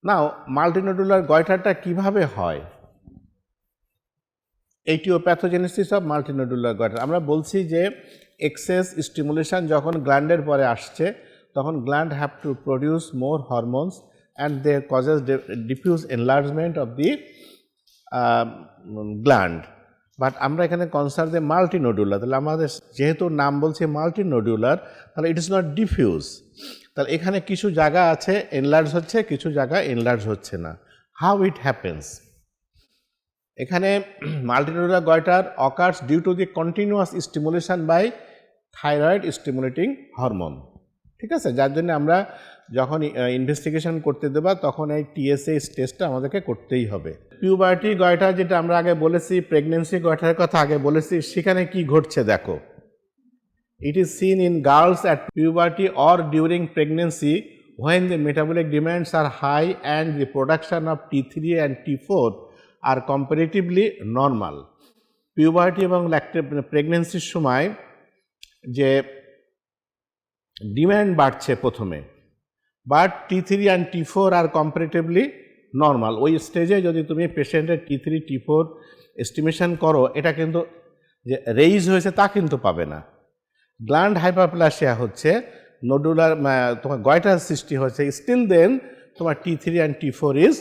নাও মাল্টিনোডুলার গয়টারটা কিভাবে হয়, এইটিওপ্যাথোজেনেসিস of multinodular goitre. আমরা বলছি যে এক্সেস স্টিমুলেশন যখন গ্ল্যান্ডের পরে আসছে তখন gland have to produce more hormones and they causes diffuse enlargement of the gland. But আমরা এখানে কনসার্ন যে মাল্টিনোডুলার, তাহলে আমাদের যেহেতু নাম বলছে মাল্টিনোডুলার, তাহলে ইট ইজ নট ডিফিউজ। তাহলে এখানে কিছু জায়গা আছে এনলার্জ হচ্ছে, কিছু জায়গা এনলার্জ হচ্ছে না। How it happens? এখানে multinodular goitre occurs due to the continuous stimulation by thyroid stimulating hormone. ঠিক আছে, যার জন্য আমরা যখন ইনভেস্টিগেশন করতে দেবা তখন এই টিএসএইচ টেস্টটা আমাদেরকে করতেই হবে। পিউবার্টি গয়টার যেটা আমরা আগে বলেছি, প্রেগনেন্সি গয়টার কথা আগে বলেছি, সেখানে কি ঘটছে দেখো। It is seen in girls at puberty or during pregnancy when the metabolic demands are high and the production of T3 and T4 are comparatively normal. Puberty এবং প্রেগনেন্সির সময় যে ডিম্যান্ড বাড়ছে প্রথমে, but T3 and T4 are comparatively normal. ওই স্টেজে যদি তুমি পেশেন্টের T3 T4 এস্টিমেশন করো, এটা কিন্তু যে রেইজ হয়েছে তা কিন্তু পাবে না। গ্ল্যান্ড হাইপারপ্লাসিয়া হচ্ছে, নোডুলার তোমার গয়টার সৃষ্টি হচ্ছে, স্টিল দেন তোমার T3 and T4 is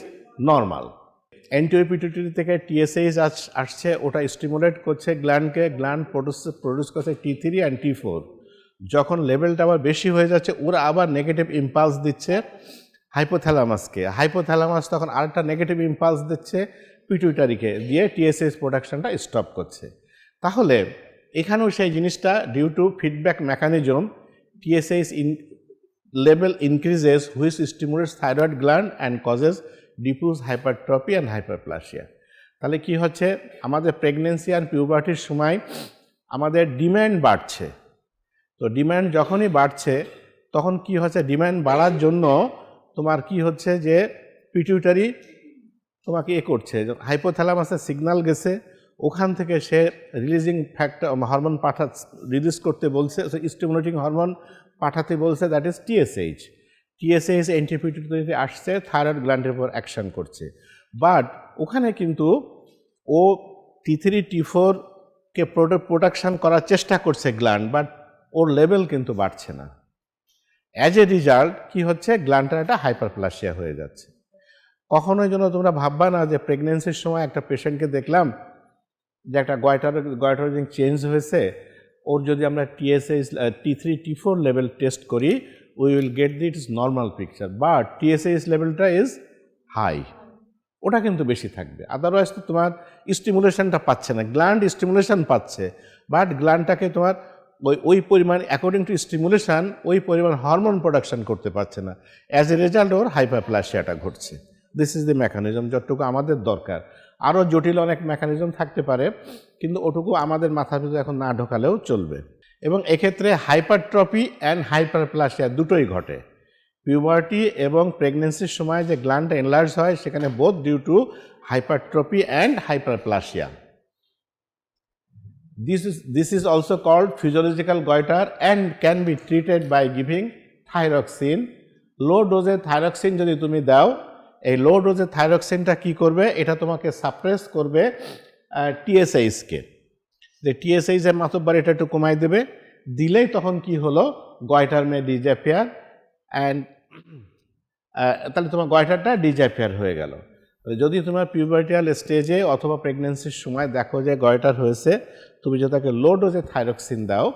normal. অ্যান্টিওপিটুইটারি থেকে টিএসএইচ আসছে, ওটা স্টিমুলেট করছে গ্ল্যান্ডকে, গ্ল্যান্ড প্রডিউস করছে T3 and T4। যখন লেভেলটা আবার বেশি হয়ে যাচ্ছে, ওরা আবার নেগেটিভ ইম্পালস দিচ্ছে হাইপোথ্যালামাসকে, হাইপোথ্যালামাস তখন আরেকটা নেগেটিভ ইম্পালস দিচ্ছে পিটুইটারিকে, দিয়ে টিএসএইচ প্রোডাকশনটা স্টপ করছে। তাহলে এখানেও সেই জিনিসটা due to feedback mechanism, TSH level increases which stimulates thyroid gland and causes diffuse hypertrophy and hyperplasia. তাহলে কি হচ্ছে, আমাদের প্রেগনেন্সি আর পিউবার্টির সময় আমাদের ডিম্যান্ড বাড়ছে। তো ডিম্যান্ড যখনই বাড়ছে তখন কি হচ্ছে, ডিম্যান্ড বাড়ার জন্য তোমার কি হচ্ছে যে পিটুইটারি তোমাকে করছে, হাইপোথ্যালামাসে সিগন্যাল গেছে, ওখান থেকে সে রিলিজিং ফ্যাক্টর হরমোন রিলিজ করতে বলছে, স্টিমুলেটিং হরমোন পাঠাতে বলছে, দ্যাট ইজ টিএসএইচ। টিএসএইচ অ্যান্টিপিটুইটারিতে আসছে, থাইরয়েড গ্ল্যান্ডের উপর অ্যাকশন করছে। বাট ওখানে কিন্তু ও T3 T4কে প্রোডাকশন করার চেষ্টা করছে গ্ল্যান্ড, বাট ওর লেভেল কিন্তু বাড়ছে না। অ্যাজ এ রিজাল্ট কি হচ্ছে, গ্ল্যান্ডটা একটা হাইপারপ্লাসিয়া হয়ে যাচ্ছে। কখনোই যেন তোমরা ভাববা না যে প্রেগনেন্সির সময় একটা পেশেন্টকে দেখলাম যে একটা গয়টারিং চেঞ্জ হয়েছে, ওর যদি আমরা T3 T4 লেভেল টেস্ট করি, we will get the it's normal picture, but TSH লেভেলটা ইজ হাই, ওটা কিন্তু বেশি থাকবে। আদারওয়াইজ তো তোমার স্টিমুলেশনটা পাচ্ছে না, গ্ল্যান্ড স্টিমুলেশন পাচ্ছে, বাট গ্ল্যান্ডটাকে তোমার ওই পরিমাণ অ্যাকর্ডিং টু স্টিমুলেশন ওই পরিমাণ হরমোন প্রোডাকশন করতে পারছে না। অ্যাজ এ রেজাল্ট ওর হাইপারপ্লাসিয়াটা ঘটছে। দিস ইজ দ্য মেকানিজম যতটুকু আমাদের দরকার। আরও জটিল অনেক মেকানিজম থাকতে পারে, কিন্তু ওটুকু আমাদের মাথার ভিতরে এখন না ঢোকালেও চলবে। এবং এক্ষেত্রে হাইপারট্রফি অ্যান্ড হাইপারপ্লাসিয়া দুটোই ঘটে। পিউবার্টি এবং প্রেগনেন্সির সময় যে গ্ল্যান্ডটা এনলার্জ হয়, সেখানে both due to hypertrophy and hyperplasia. This is also called physiological goiter and can be treated by giving thyroxine. Low ডোজে থাইরক্সিন যদি তুমি দাও, এই লো ডোজে থাইরক্সিনটা কি করবে, এটা তোমাকে সাপ্রেস করবে টিএসএইচকে, যে টিএসএইচের মাতব্বর এটা একটু কমাই দেবে, দিলেই তখন কি হলো, গয়টার মে ডিজ্যাপিয়ার অ্যান্ড তাহলে তোমার গয়টারটা ডিজ্যাপিয়ার হয়ে গেল। যদি তোমার পিউবার্টিয়াল স্টেজে অথবা প্রেগনেন্সির সময় দেখো যে গয়টার হয়েছে, তুমি যদি তাকে লো ডোজে থাইরক্সিন দাও,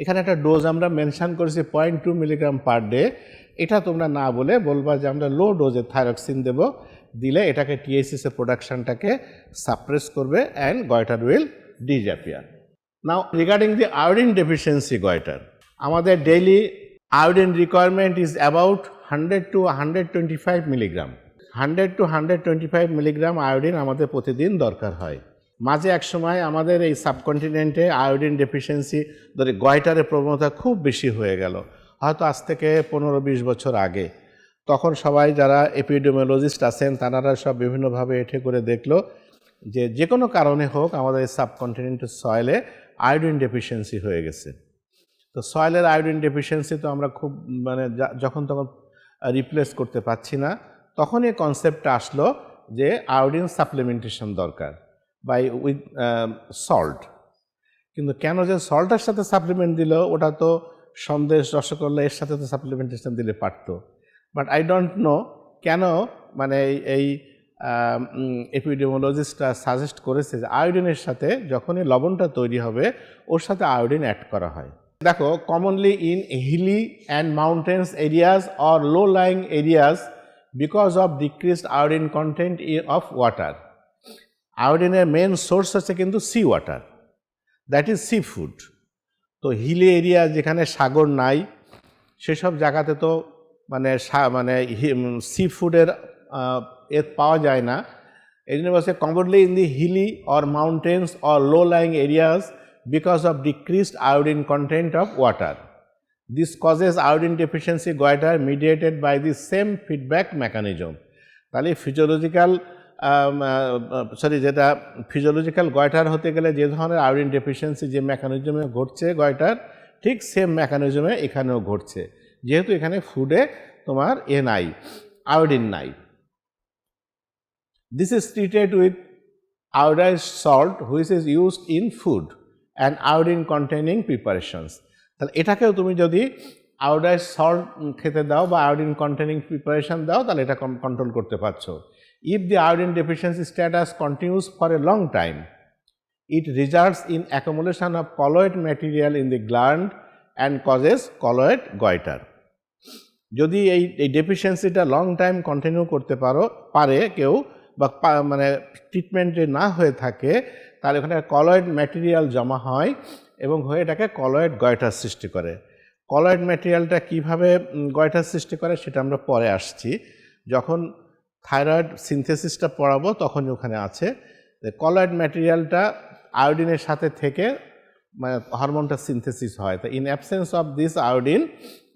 এখানে একটা ডোজ আমরা মেনশন করেছি 0.2 মিলিগ্রাম পার ডে, এটা তোমরা না বলে বলবা যে আমরা লো ডোজে থাইরক্সিন দেব, দিলে এটাকে টিএসএইচ প্রোডাকশনটাকে সাপ্রেস করবে and goitre will disappear. Now regarding the iodine deficiency goitre, আমাদের daily iodine requirement is about 100 to 125 milligram. 100 to 125 milligram iodine আমাদের প্রতিদিন দরকার হয়। মাঝে এক সময় আমাদের এই সাবকন্টিনেন্টে আয়োডিন ডেফিসিয়েন্সি ধরে গয়টারের প্রবণতা খুব বেশি হয়ে গেল, হয়তো আজ থেকে 15-20 বছর আগে। তখন সবাই যারা এপিডেমিওলজিস্ট আছেন তারা সব বিভিন্নভাবে এঠে করে দেখলো যে কোনো কারণে হোক আমাদের এই সাবকন্টিনেন্টের সয়েলে আয়োডিন ডেফিসিয়েন্সি হয়ে গেছে। তো সয়েলের আয়োডিন ডেফিসিয়েন্সি তো আমরা খুব যখন তখন রিপ্লেস করতে পারছি না, তখন এই কনসেপ্টটা আসলো যে আয়োডিন সাপ্লিমেন্টেশন দরকার বাই উইথ সল্ট। কিন্তু কেন যে সল্টের সাথে সাপ্লিমেন্ট দিল, ওটা তো সন্দেশ রসগোল্লা এর সাথে তো সাপ্লিমেন্টেশন দিলে পারতো, বাট আই ডোন্ট নো কেন মানে এই এপিডেমিওলজিস্টরা সাজেস্ট করেছে যে আয়োডিনের সাথে যখনই লবণটা তৈরি হবে ওর সাথে আয়োডিন অ্যাড করা হয়। দেখো, commonly in hilly and mountains areas or low lying areas because of decreased iodine content of water. আয়োডিনের মেন সোর্স হচ্ছে কিন্তু sea water, that is sea food. তো হিলি এরিয়া যেখানে সাগর নাই সেসব জায়গাতে তো মানে সি ফুডের পাওয়া যায় না। এই জন্য বলছে commonly in the hilly or mountains or low lying areas because of decreased iodine content of water. This causes iodine deficiency goitre mediated by the same feedback mechanism. তাহলে ফিজিওলজিক্যাল গয়টার হতে গেলে যে ধরনের আয়োডিন ডেফিসিয়েন্সি যে মেকানিজমে ঘটছে goitre, ঠিক same মেকানিজমে এখানেও ঘটছে, যেহেতু এখানে ফুডে তোমার নাই, আয়োডিন নাই। This is treated with iodized salt which is used in food and iodine containing preparations. তাহলে এটাকেও তুমি যদি আয়োডাইজ সল্ট খেতে দাও বা আয়োডিন কন্টেনিং প্রিপারেশন দাও তাহলে এটা কন্ট্রোল করতে পারছো। If the iodine deficiency status continues for a long time, it results in accumulation of colloid material in the gland and causes colloid goiter. যদি এই ডেফিসিয়েন্সিটা লং টাইম কন্টিনিউ করতে পারে কেউ বা মানে ট্রিটমেন্টে না হয়ে থাকে, তাহলে ওখানে কলয়েড ম্যাটেরিয়াল জমা হয় এবং হয়ে এটাকে কলয়েড গয়টার সৃষ্টি করে। কলয়েড ম্যাটেরিয়ালটা কিভাবে গয়টার সৃষ্টি করে সেটা আমরা পরে আসছি, যখন থাইরয়েড সিনথেসিসটা পড়াবো তখনই ওখানে আছে। কলয়েড ম্যাটেরিয়ালটা আয়োডিনের সাথে থেকে মানে হরমোনটা সিনথেসিস হয়। তো in absence of this iodine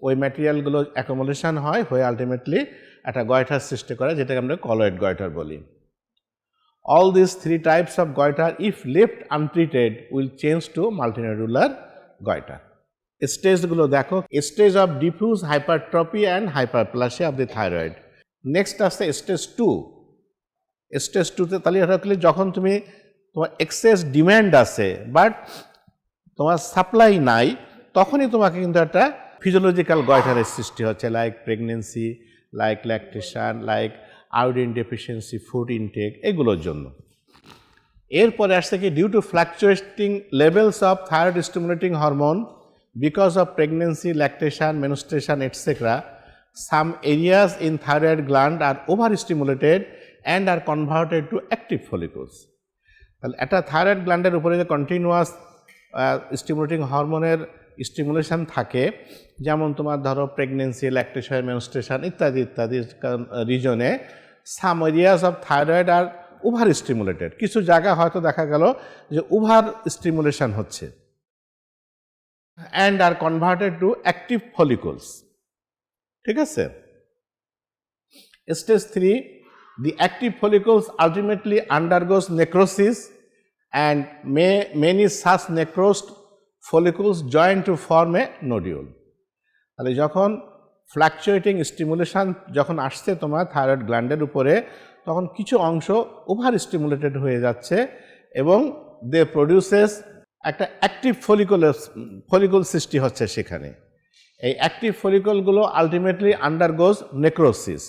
ওই ম্যাটেরিয়ালগুলো অ্যাকোমোডেশন হয়, হয়ে আলটিমেটলি একটা গয়টার সৃষ্টি করে, যেটাকে আমরা কলয়েড গয়টার বলি। All these three types of goiter, if left untreated, will change to multinodular goiter. স্টেজগুলো দেখো, stage of diffuse hypertrophy and hyperplasia of the thyroid. Next আসছে স্টেজ 2। স্টেজ 2তে তাহলে রাখলে যখন তোমার এক্সেস ডিম্যান্ড আছে বাট তোমার সাপ্লাই নাই, তখনই তোমাকে কিন্তু একটা ফিজিওলজিক্যাল গয়টারের সৃষ্টি হচ্ছে, like pregnancy, like lactation, like iodine deficiency, food intake, এগুলোর জন্য। এরপরে আসছে কি, due to fluctuating levels of thyroid stimulating hormone because of pregnancy, lactation, menstruation etcetera, some areas in thyroid gland are over stimulated and are converted to active follicles. তাহলে একটা thyroid গ্ল্যান্ডের উপরে যে continuous stimulating হরমোনের stimulation থাকে, যেমন তোমার ধরো pregnancy, lactation, menstruation ইত্যাদি ইত্যাদি রিজনে some areas of thyroid are over stimulated. কিছু জায়গা হয়তো দেখা গেল যে ওভার স্টিমুলেশন হচ্ছে, and are converted to active follicles. ঠিক আছে। Stage 3, the active follicles ultimately undergoes necrosis and many such necrosed follicles join to form a nodule. তাহলে যখন ফ্লাকচুয়েটিং স্টিমুলেশন যখন আসছে তোমার থাইরয়েড গ্ল্যান্ডের উপরে, তখন কিছু অংশ ওভার স্টিমুলেটেড হয়ে যাচ্ছে এবং দে প্রডিউসেস একটা অ্যাক্টিভ ফলিকল সৃষ্টি হচ্ছে সেখানে। এই অ্যাক্টিভ ফলিকলগুলো আলটিমেটলি আন্ডারগোজ নেক্রোসিস।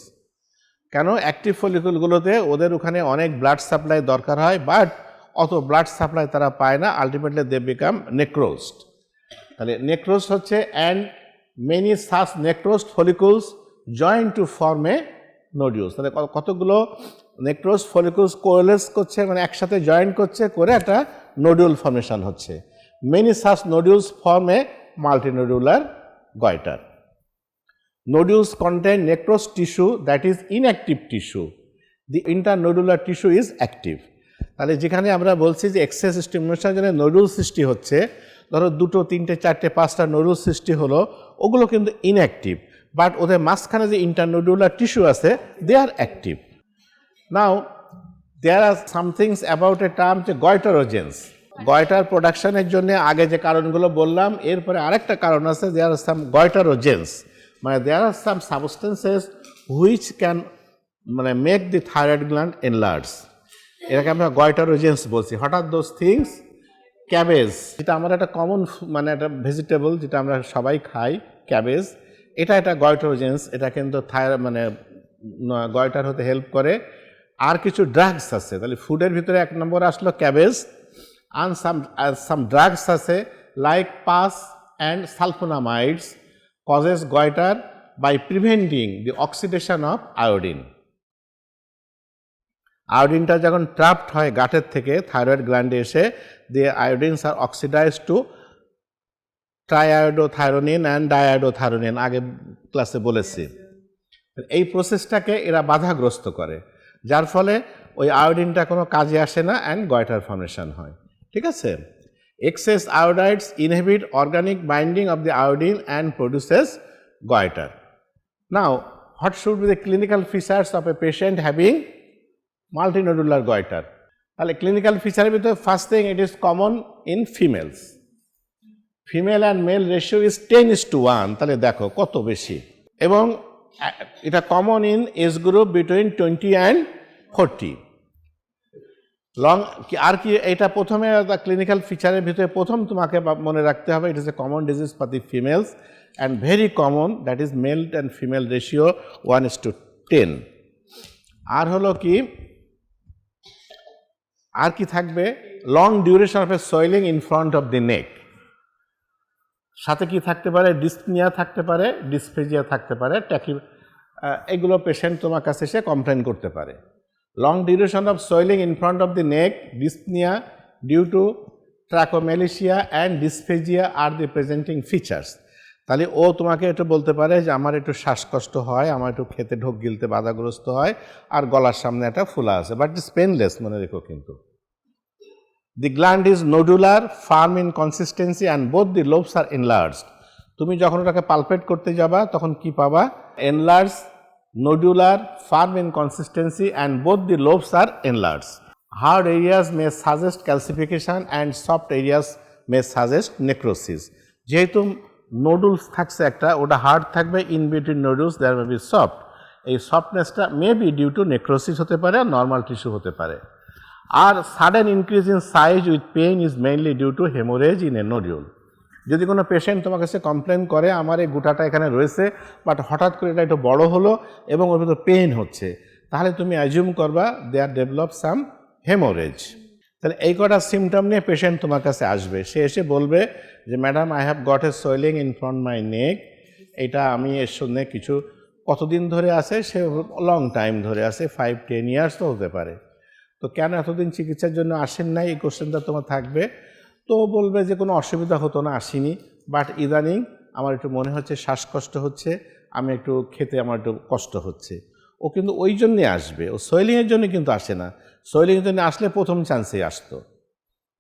কেন? অ্যাক্টিভ ফলিকলগুলোতে ওদের ওখানে অনেক ব্লাড সাপ্লাই দরকার হয়, বাট অত ব্লাড সাপ্লাই তারা পায় না, আলটিমেটলি দে বিকাম নেক্রোসড। তাহলে নেক্রোসড হচ্ছে and many such necrosed follicles join to form a nodules. তাহলে কতগুলো নেক্রোসড ফলিকলস কোলেস করছে, মানে একসাথে জয়েন করছে, করে একটা নোডিউল ফর্মেশন হচ্ছে। Many such nodules form A মাল্টিনোডুলার goiter. Nodules contain necrosed tissue that is inactive tissue. The internodular tissue is active. তাহলে যেখানে আমরা বলছি যে এক্সেস স্টিমুলেশনের জন্য নোডুল সৃষ্টি হচ্ছে, ধরো 2, 3, 4, 5টা নোডুল সৃষ্টি হলো, ওগুলো কিন্তু ইনঅ্যাক্টিভ, বাট ওদের মাঝখানে যে ইন্টারনোডুলার টিস্যু আছে they are active. Now there are some things about a term যে গয়টারোজেন্স। গয়টার প্রোডাকশনের জন্য আগে যে কারণগুলো বললাম, এরপরে আরেকটা কারণ আছে, দেয়ার আর সাম গয়টারোজেন্স, মানে দেয়ার are some substances which can মানে make the thyroid gland enlarge, এটাকে আমরা গয়টারোজেন্স বলছি। হঠাৎ দোজ থিংস, ক্যাবেজ যেটা আমার একটা কমন মানে একটা ভেজিটেবল যেটা আমরা সবাই খাই, ক্যাবেজ, এটা একটা গয়টারোজেন্স, এটা কিন্তু মানে গয়টার হতে হেল্প করে। আর কিছু ড্রাগস আছে, তাহলে ফুডের ভিতরে 1 নম্বর আসলো ক্যাবেজ, and some drugs আছে like pus and sulfonamides causes goiter by preventing the oxidation of iodine. আয়োডিনটা যখন ট্রাপড হয় গাটের থেকে থাইরয়েড গ্ল্যান্ডে এসে, the iodines are oxidized to triiodothyronine and diiodothyronine, আগে ক্লাসে বলেছি। এই প্রসেসটাকে এরা বাধাগ্রস্ত করে, যার ফলে ওই আয়োডিনটা কোনো কাজে আসে না অ্যান্ড গয়টার ফর্মেশন হয়। ঠিক আছে, excess iodides inhibit organic binding of the iodine and produces goitre. Now what should be the clinical features of a patient having multinodular goitre? তাহলে ক্লিনিক্যাল ফিচারের ভিতরে first thing, it is common in females, female and male ratio is 10:1, তাহলে দেখো কত বেশি। এবং এটা common in age group between 20 and 40। Long আর কি এটা প্রথমে ক্লিনিক্যাল ফিচারের ভিতরে প্রথম তোমাকে মনে রাখতে হবে, it is a common disease for the females and very common, that is male and female ratio 1:10। আর হলো কি, আর কি থাকবে, long duration of a swelling in front of the neck, সাথে কি থাকতে পারে, ডিসপনিয়া থাকতে পারে, ডিসফেজিয়া থাকতে পারে, এগুলো পেশেন্ট তোমার কাছে এসে কমপ্লেন করতে পারে। Long duration of swelling in front of the neck, dyspnoea due to tracheomalacia and dysphagia are the presenting features. তাহলে ও তোমাকে একটু বলতে পারে যে আমার একটু শ্বাসকষ্ট হয়, আমার একটু খেতে ঢোক গিলতে বাধাগ্রস্ত হয়, আর গলার সামনে একটা ফোলা আছে, বাট ইটস পেনলেস, মনে রেখো কিন্তু। The gland is nodular, firm in consistency and both the lobes are enlarged. তুমি যখন ওটাকে পালপেট করতে যাবা তখন কি পাবা, enlarged, nodular, firm in consistency and both the lobes are enlarged. Hard areas may suggest calcification and soft areas may suggest necrosis. যেহেতু nodules থাকছে একটা, ওটা হার্ড থাকবে, in between nodules there may be soft, এই সফটনেসটা may be due to necrosis হতে পারে, normal tissue হতে পারে। আর sudden increase in size with pain is mainly due to haemorrhage in a nodule. যদি কোনো পেশেন্ট তোমার কাছে কমপ্লেন করে আমার এই গোটাটা এখানে রয়েছে, বাট হঠাৎ করে এটা একটু বড় হলো এবং ওর ভিতরে পেইন হচ্ছে, তাহলে তুমি অ্যাজিউম করবা দে আর ডেভেলপ সাম হেমোরেজ। তাহলে এই কটা সিমটম নিয়ে পেশেন্ট তোমার কাছে আসবে, সে এসে বলবে যে madam I have got a swelling in front my neck, এটা আমি এর সঙ্গে কিছু কতদিন ধরে আছে, সে লং টাইম ধরে আছে, 5-10 ইয়ার্স তো হতে পারে। তো কেন এতদিন চিকিৎসার জন্য আসেন নাই, এই কোশ্চেনটা তোমার থাকবে। তো বলবে যে কোনো অসুবিধা হতো না, আসিনি, বাট ইদানিং আমার একটু মনে হচ্ছে শ্বাসকষ্ট হচ্ছে, আমি একটু খেতে আমার একটু কষ্ট হচ্ছে। ও কিন্তু ওই জন্যে আসবে, ও সোয়েলিংয়ের জন্য কিন্তু আসে না। সোয়েলিংয়ের জন্য আসলে প্রথম চান্সেই আসতো,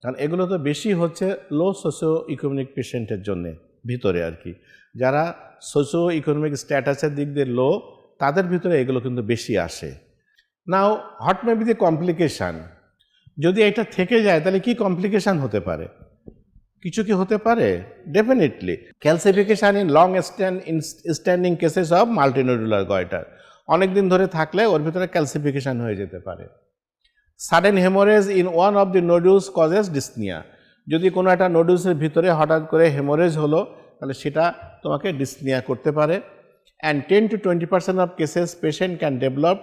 কারণ এগুলো তো বেশি হচ্ছে লো সোশিও ইকোনমিক পেশেন্টের জন্যে, ভিতরে আর কি যারা সোশিও ইকোনমিক স্ট্যাটাসের দিক দিয়ে লো, তাদের ভিতরে এগুলো কিন্তু বেশি আসে। Now what may be the complication, যদি এটা থেকে যায় তাহলে কি কমপ্লিকেশান হতে পারে, কিছু কি হতে পারে, definitely calcification in long standing cases of multinodular goitre, অনেক দিন ধরে থাকলে ওর ভিতরে ক্যালসিফিকেশান হয়ে যেতে পারে। Sudden haemorrhage in one of the nodules causes dyspnoea, যদি কোনো একটা নোডুলসের ভিতরে হঠাৎ করে হেমোরেজ হলো তাহলে সেটা তোমাকে ডিসনিয়া করতে পারে। And 10-20% of cases patient can develop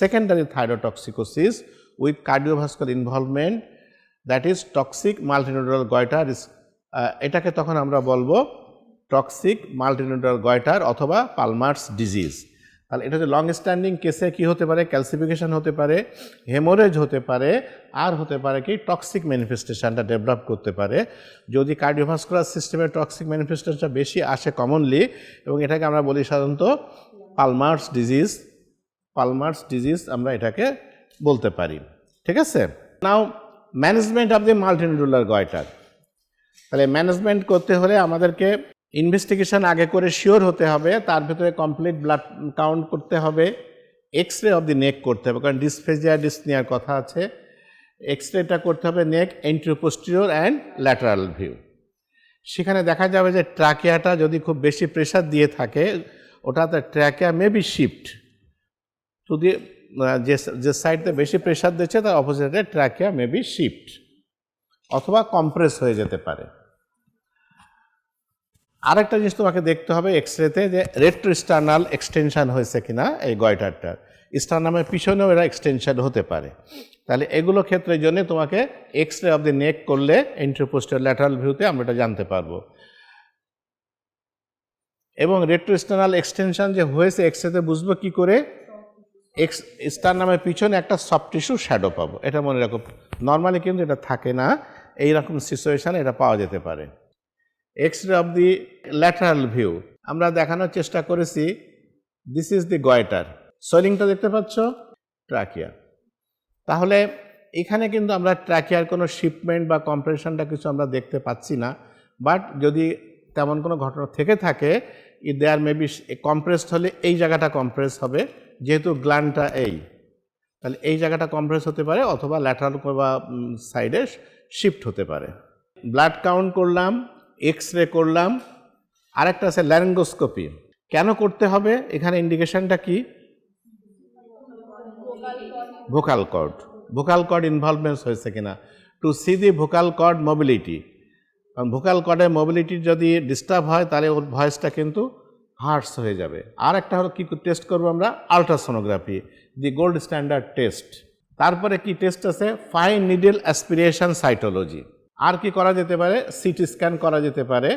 secondary thyrotoxicosis with cardiovascular involvement, that is toxic multinodular goiter is এটাকে তখন আমরা বলবো টক্সিক মাল্টিনোডুলার গয়টার অথবা পালমার্স ডিজিজ। তাহলে এটা যে লং স্ট্যান্ডিং কেসে কি হতে পারে, ক্যালসিফিকেশন হতে পারে, হেমোরেজ হতে পারে, আর হতে পারে কি টক্সিক ম্যানিফেস্টেশনটা ডেভেলপ করতে পারে। যদি কার্ডিওভাস্কুলার সিস্টেমে টক্সিক ম্যানিফেস্টেশনটা বেশি আসে কমনলি, এবং এটাকে আমরা বলি সাধারণত পালমার্স ডিজিজ, পালমার্স ডিজিজ আমরা এটাকে বলতে পারি। ঠিক আছে, নাও ম্যানেজমেন্ট অফ দি মাল্টিনোডুলার গয়টার। তাহলে ম্যানেজমেন্ট করতে হলে আমাদেরকে ইনভেস্টিগেশন আগে করে শিওর হতে হবে, তার ভিতরে কমপ্লিট ব্লাড কাউন্ট করতে হবে, এক্স রে অফ দি নেক করতে হবে, কারণ ডিসফেজিয়া ডিসনিয়ার কথা আছে। এক্স রেটা করতে হবে নেক এন্টেরিয়র অ্যান্ড ল্যাটারাল ভিউ। সেখানে দেখা যাবে যে ট্রাকিয়াটা যদি খুব বেশি প্রেশার দিয়ে থাকে, ওটাতে trachea may be shift to the যে সাইডে বেশি প্রেশার দিচ্ছে তার অপোজিটে ট্র্যাকিয়া মে বি শিফট অথবা কম্প্রেস হয়ে যেতে পারে। আরেকটা জিনিস তোমাকে দেখতে হবে এক্সরেতে যে রেট্রোস্টার্নাল এক্সটেনশন হয়েছে কিনা এই গয়টারটার, স্টার্নামের পিছনেও এরা এক্সটেনশন হতে পারে। তাহলে এগুলো ক্ষেত্রের জন্য তোমাকে এক্সরে অফ দি নেক করলে এন্ট্রোপোস্টেরিয়র ল্যাটারাল ভিউতে আমরা এটা জানতে পারবো। এবং রেট্রোস্টার্নাল এক্সটেনশন যে হয়েছে এক্সরেতে বুঝবো কি করে, স্টার্নামের পিছনে একটা সফট টিস্যু শ্যাডো পাবো, এটা মনে রাখো। নর্মালি কিন্তু এটা থাকে না, এইরকম সিচুয়েশান এটা পাওয়া যেতে পারে। X-ray of the lateral view আমরা দেখানোর চেষ্টা করেছি। দিস ইজ দি গয়টার, সোয়েলিংটা দেখতে পাচ্ছ, ট্রাকিয়া। তাহলে এখানে কিন্তু আমরা ট্রাকিয়ার কোনো শিপমেন্ট বা কম্প্রেশনটা কিছু আমরা দেখতে পাচ্ছি না, বাট যদি তেমন কোনো ঘটনা থেকে থাকে দেয়ার মেবি কম্প্রেসড হলে এই জায়গাটা কম্প্রেস হবে, যেহেতু গ্ল্যান্ডটা এই, তাহলে এই জায়গাটা কম্প্রেস হতে পারে অথবা ল্যাটারাল বা সাইডে শিফট হতে পারে। ব্লাড কাউন্ট করলাম, এক্সরে করলাম, আরেকটা আছে ল্যারিঙ্গোস্কোপি। কেন করতে হবে এখানে ইন্ডিকেশনটা কি? ভোকাল কর্ড ইনভলভমেন্ট হয়েছে কিনা, টু সি দি ভোকাল কর্ড মোবিলিটি। কারণ ভোকাল কর্ডের মোবিলিটি যদি ডিস্টার্ব হয় তাহলে ওর ভয়েসটা কিন্তু হার্স হয়ে যাবে। আর একটা হলো কী টেস্ট করবো আমরা, ultrasonography, the gold standard test. তারপরে কি টেস্ট আছে, ফাইন নিডল অ্যাসপিরেশন সাইটোলজি। আর কি করা যেতে পারে, সিটি স্ক্যান করা যেতে পারে।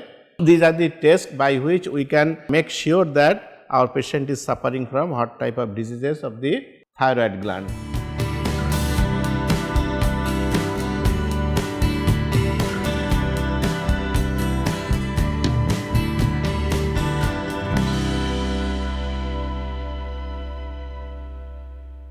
These are the test by which we can make sure that our patient is suffering from what type of diseases of the thyroid gland.